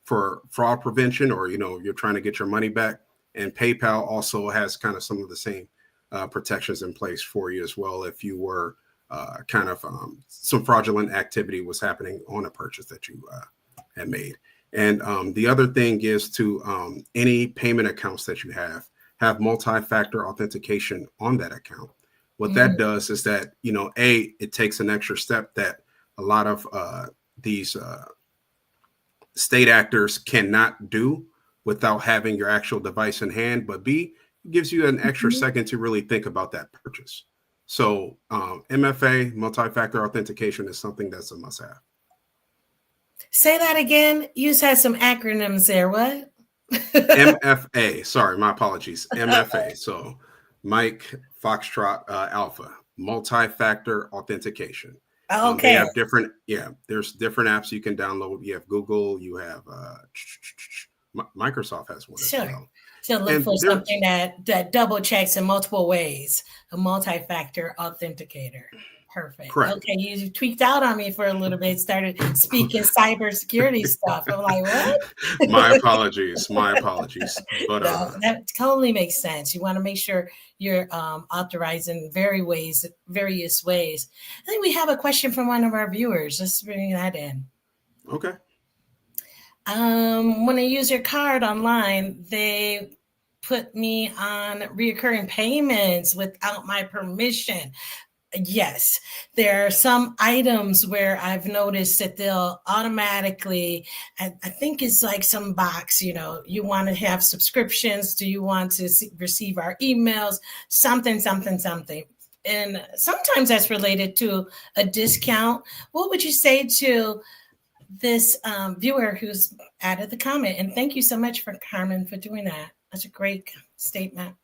for fraud prevention, or you're trying to get your money back. And PayPal also has kind of some of the same protections in place for you as well if you were some fraudulent activity was happening on a purchase that you had made. And the other thing is to any payment accounts that you have multi-factor authentication on that account. What that does is that, it takes an extra step that a lot of these state actors cannot do without having your actual device in hand, but B, gives you an extra second to really think about that purchase. So MFA, multi-factor authentication, is something that's a must-have. Say that again. You just had some acronyms there. What? MFA. Sorry, my apologies. MFA. So Mike Foxtrot Alpha, multi-factor authentication. Okay. They have there's different apps you can download. You have Google, you have Microsoft has one as well. So look for something that double checks in multiple ways, a multi-factor authenticator. Perfect. Correct. Okay, you tweaked out on me for a little bit, started speaking cybersecurity stuff. I'm like, what? My apologies. But no, that totally makes sense. You want to make sure you're authorized in various ways. I think we have a question from one of our viewers. Let's bring that in. Okay. When I use your card online, they put me on reoccurring payments without my permission. Yes, there are some items where I've noticed that they'll automatically, I think it's like some box, you want to have subscriptions. Do you want to receive our emails? Something. And sometimes that's related to a discount. What would you say to this viewer who's added the comment? And thank you so much for Carmen for doing that. That's a great statement.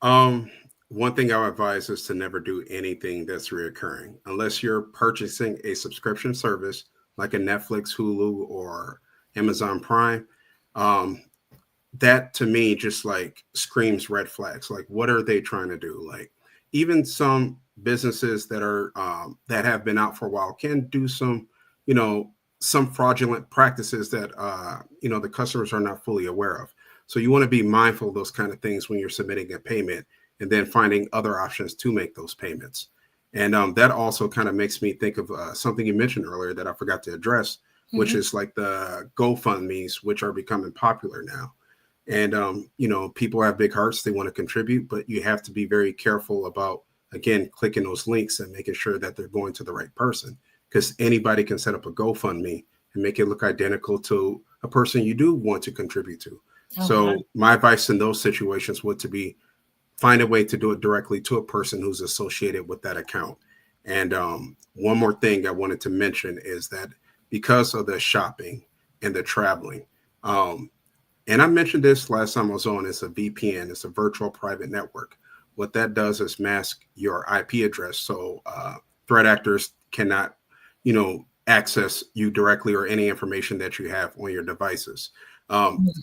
One thing I would advise is to never do anything that's reoccurring unless you're purchasing a subscription service like a Netflix, Hulu, or Amazon Prime. That to me just like screams red flags. Like, what are they trying to do? Like, even some businesses that are that have been out for a while can do some, some fraudulent practices that the customers are not fully aware of. So you want to be mindful of those kind of things when you're submitting a payment, and then finding other options to make those payments. And that also kind of makes me think of something you mentioned earlier that I forgot to address, which is like the GoFundMes, which are becoming popular now. And, people have big hearts, they want to contribute, but you have to be very careful about, again, clicking those links and making sure that they're going to the right person, because anybody can set up a GoFundMe and make it look identical to a person you do want to contribute to. Okay. So my advice in those situations would to be, find a way to do it directly to a person who's associated with that account. And one more thing I wanted to mention is that because of the shopping and the traveling, and I mentioned this last time I was on, it's a VPN, it's a virtual private network. What that does is mask your IP address, so threat actors cannot, access you directly or any information that you have on your devices.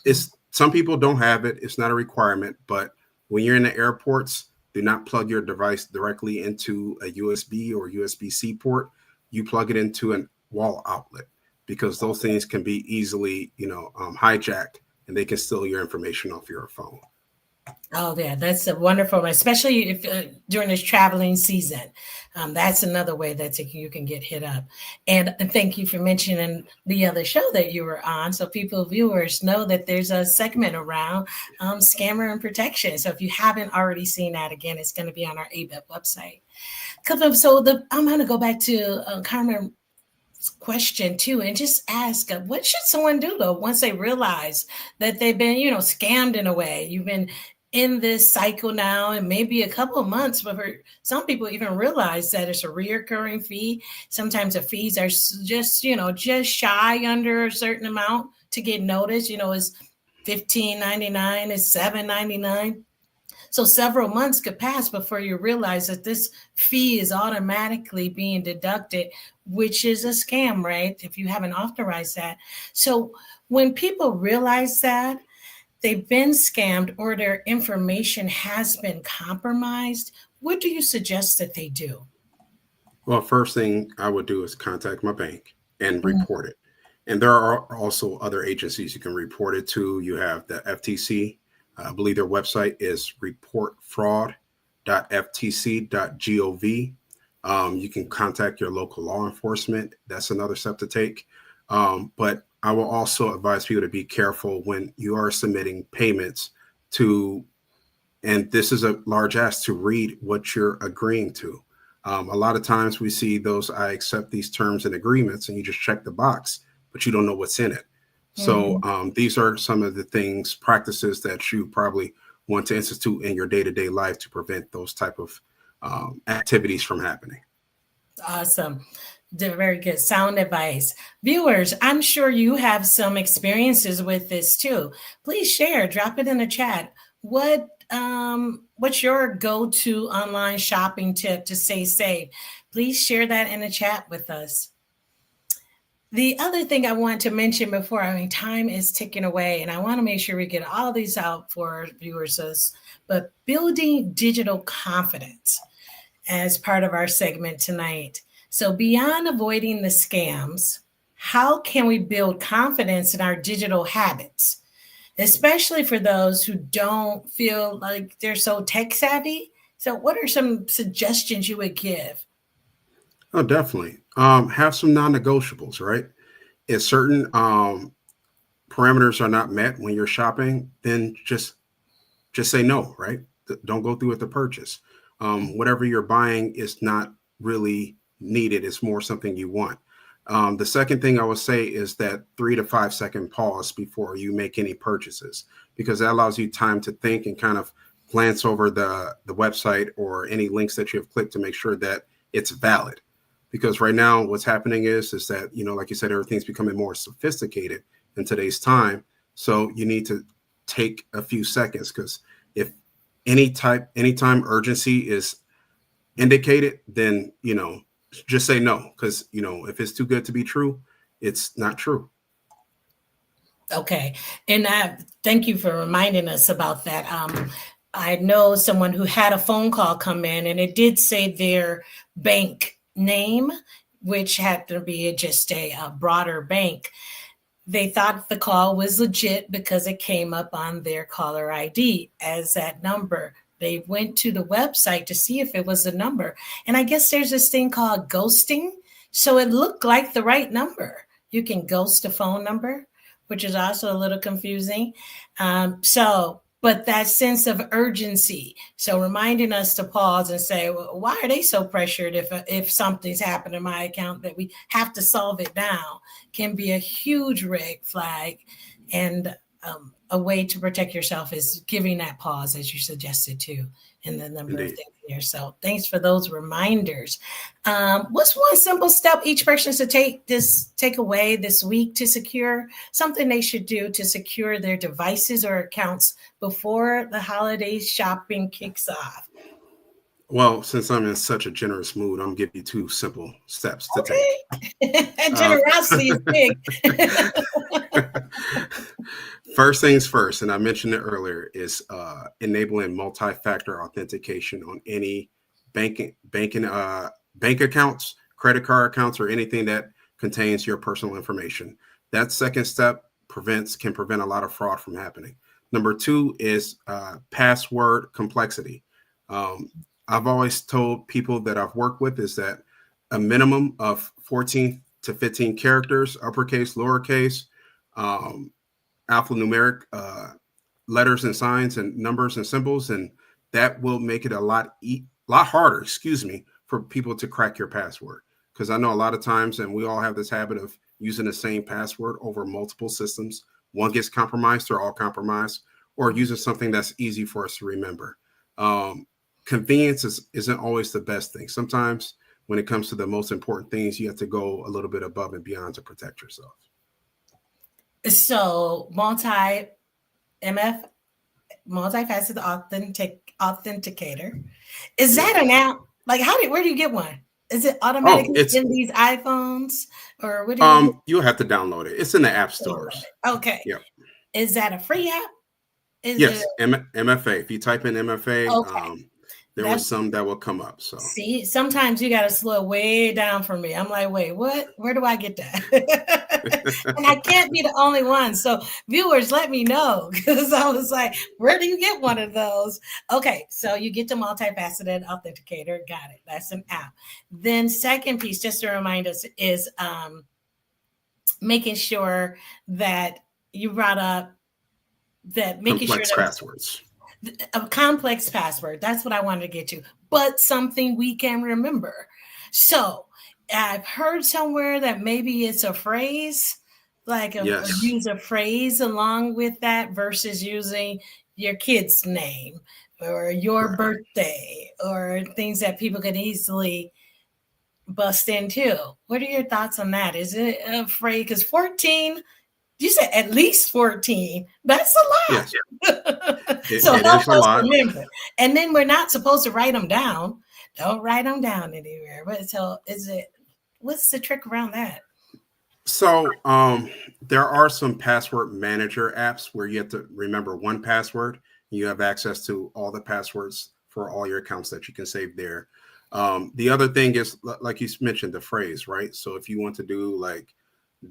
It's some people don't have it. It's not a requirement, but when you're in the airports, do not plug your device directly into a USB or USB-C port. You plug it into a wall outlet, because those things can be easily, hijacked, and they can steal your information off your phone. Oh, yeah, that's a wonderful one, especially if during this traveling season. That's another way that you can get hit up. And thank you for mentioning the other show that you were on, so viewers know that there's a segment around scammer and protection. So if you haven't already seen that, again, it's going to be on our ABEP website. So I'm going to go back to Carmen question too, and just ask, what should someone do though once they realize that they've been scammed in a way? You've been in this cycle now and maybe a couple of months, but for some people even realize that it's a reoccurring fee. Sometimes the fees are just shy under a certain amount to get noticed. It's $15.99, it's $7.99. So several months could pass before you realize that this fee is automatically being deducted, which is a scam, right? If you haven't authorized that. So when people realize that they've been scammed or their information has been compromised, what do you suggest that they do? Well, first thing I would do is contact my bank and report it. And there are also other agencies you can report it to. You have the FTC. I believe their website is reportfraud.ftc.gov. You can contact your local law enforcement. That's another step to take. But I will also advise people to be careful when you are submitting payments and this is a large ask, to read what you're agreeing to. A lot of times we see those, I accept these terms and agreements, and you just check the box, but you don't know what's in it. So these are some of the practices that you probably want to institute in your day-to-day life to prevent those type of activities from happening. Awesome. Very good. Sound advice. Viewers, I'm sure you have some experiences with this too. Please share, drop it in the chat. What's your go-to online shopping tip to stay safe? Please share that in the chat with us. The other thing I want to mention before, time is ticking away, and I want to make sure we get all these out for our viewers, but building digital confidence as part of our segment tonight. So beyond avoiding the scams, how can we build confidence in our digital habits, especially for those who don't feel like they're so tech savvy? So what are some suggestions you would give? Oh, definitely. Have some non-negotiables, right? If certain parameters are not met when you're shopping, then just say no, right? Don't go through with the purchase. Whatever you're buying is not really needed. It's more something you want. The second thing I would say is that 3 to 5 second pause before you make any purchases, because that allows you time to think and kind of glance over the website or any links that you have clicked to make sure that it's valid. Because right now what's happening is that, like you said, everything's becoming more sophisticated in today's time. So you need to take a few seconds, because if anytime urgency is indicated, then, just say no, because, if it's too good to be true, it's not true. Okay. And thank you for reminding us about that. I know someone who had a phone call come in, and it did say their bank name, which had to be just a broader bank. They thought the call was legit because it came up on their caller ID as that number. They went to the website to see if it was a number. And I guess there's this thing called ghosting. So it looked like the right number. You can ghost a phone number, which is also a little confusing. But that sense of urgency. So reminding us to pause and say, well, why are they so pressured if something's happened in my account that we have to solve it now, can be a huge red flag. And a way to protect yourself is giving that pause, as you suggested too, in the number of things here. So thanks for those reminders. What's one simple step each person should take away this week to secure something they should do to secure their devices or accounts before the holiday shopping kicks off? Well, since I'm in such a generous mood, I'm going to give you 2 simple steps to take. Generosity is big. First things first, and I mentioned it earlier, is enabling multi-factor authentication on any bank accounts, credit card accounts, or anything that contains your personal information. That second step can prevent a lot of fraud from happening. Number two is password complexity. I've always told people that I've worked with is that a minimum of 14 to 15 characters, uppercase, lowercase, alphanumeric letters and signs and numbers and symbols, and that will make it a lot harder, for people to crack your password. Because I know a lot of times, and we all have this habit of using the same password over multiple systems. One gets compromised, they're all compromised, or using something that's easy for us to remember. Convenience isn't always the best thing. Sometimes when it comes to the most important things, you have to go a little bit above and beyond to protect yourself. So multi-faceted authenticator. Is that an app? Like, where do you get one? Is it automatically in these iPhones, or what do you? You'll have to download it. It's in the app stores. Okay. Yeah. Is that a free app? Yes, MFA. If you type in MFA, okay. There was some that will come up. So see, sometimes you got to slow way down for me. I'm like, wait, what? Where do I get that? And I can't be the only one. So viewers, let me know, because I was like, where do you get one of those? Okay, so you get the multifaceted authenticator. Got it. That's an app. Then second piece, just to remind us, is making sure that you brought up that making complex sure that passwords. A complex password. That's what I wanted to get to, but something we can remember. So I've heard somewhere that maybe it's a phrase, like use a phrase along with that versus using your kid's name or your birthday or things that people can easily bust into. What are your thoughts on that? Is it a phrase? Because 14, you said at least 14. That's a lot. Yes. So help us remember. And then we're not supposed to write them down. Don't write them down anywhere. But so what's the trick around that? So there are some password manager apps where you have to remember one password. You have access to all the passwords for all your accounts that you can save there. The other thing is, like you mentioned, the phrase, right? So if you want to do like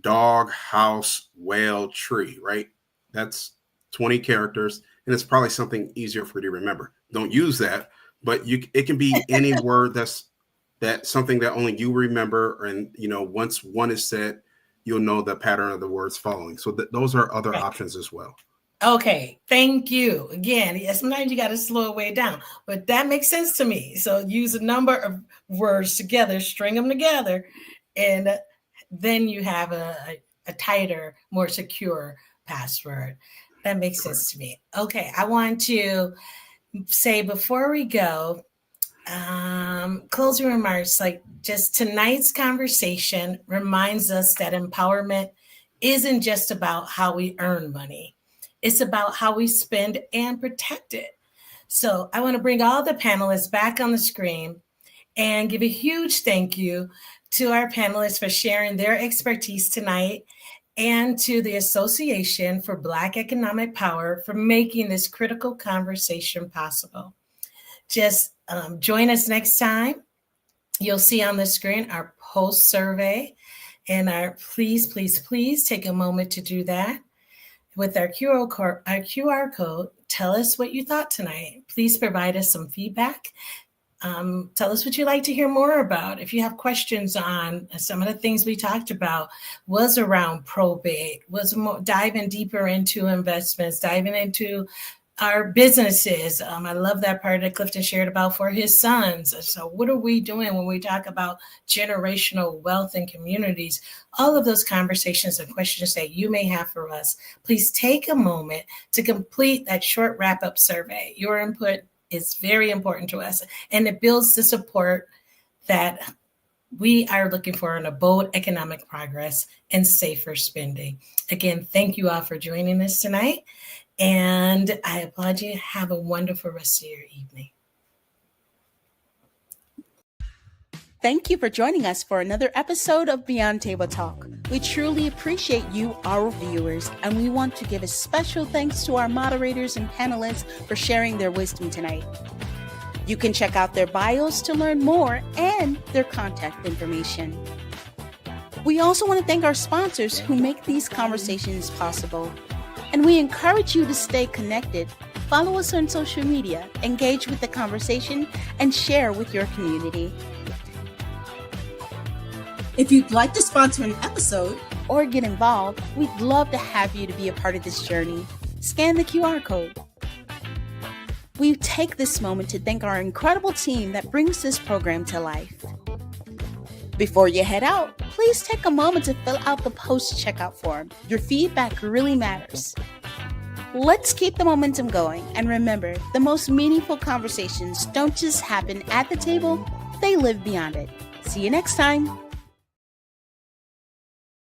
dog, house, whale, tree, right? That's 20 characters, and it's probably something easier for you to remember. Don't use that, but it can be any word that's something that only you remember, and once one is said, you'll know the pattern of the words following. So those are other options as well. Okay, thank you. Again, sometimes you got to slow it way down, but that makes sense to me. So use a number of words together, string them together, and then you have a tighter, more secure password. That makes sense to me. Okay, I want to say before we go, closing remarks, like just tonight's conversation reminds us that empowerment isn't just about how we earn money. It's about how we spend and protect it. So I want to bring all the panelists back on the screen and give a huge thank you to our panelists for sharing their expertise tonight, and to the Association for Black Economic Power for making this critical conversation possible. Just join us next time. You'll see on the screen our post survey, and please take a moment to do that. With our QR code, tell us what you thought tonight. Please provide us some feedback. Tell us what you'd like to hear more about. If you have questions on some of the things we talked about, was around probate, diving deeper into investments, diving into our businesses. I love that part that Clifton shared about for his sons. So what are we doing when we talk about generational wealth in communities? All of those conversations and questions that you may have for us, please take a moment to complete that short wrap-up survey. Your input is very important to us, and it builds the support that we are looking for in a bold economic progress and safer spending. Again, thank you all for joining us tonight, and I applaud you. Have a wonderful rest of your evening. Thank you for joining us for another episode of Beyond Table Talk. We truly appreciate you, our viewers, and we want to give a special thanks to our moderators and panelists for sharing their wisdom tonight. You can check out their bios to learn more and their contact information. We also want to thank our sponsors who make these conversations possible. And we encourage you to stay connected. Follow us on social media, engage with the conversation, and share with your community. If you'd like to sponsor an episode or get involved, we'd love to have you to be a part of this journey. Scan the QR code. We take this moment to thank our incredible team that brings this program to life. Before you head out, please take a moment to fill out the post-checkout form. Your feedback really matters. Let's keep the momentum going, and remember, the most meaningful conversations don't just happen at the table, they live beyond it. See you next time.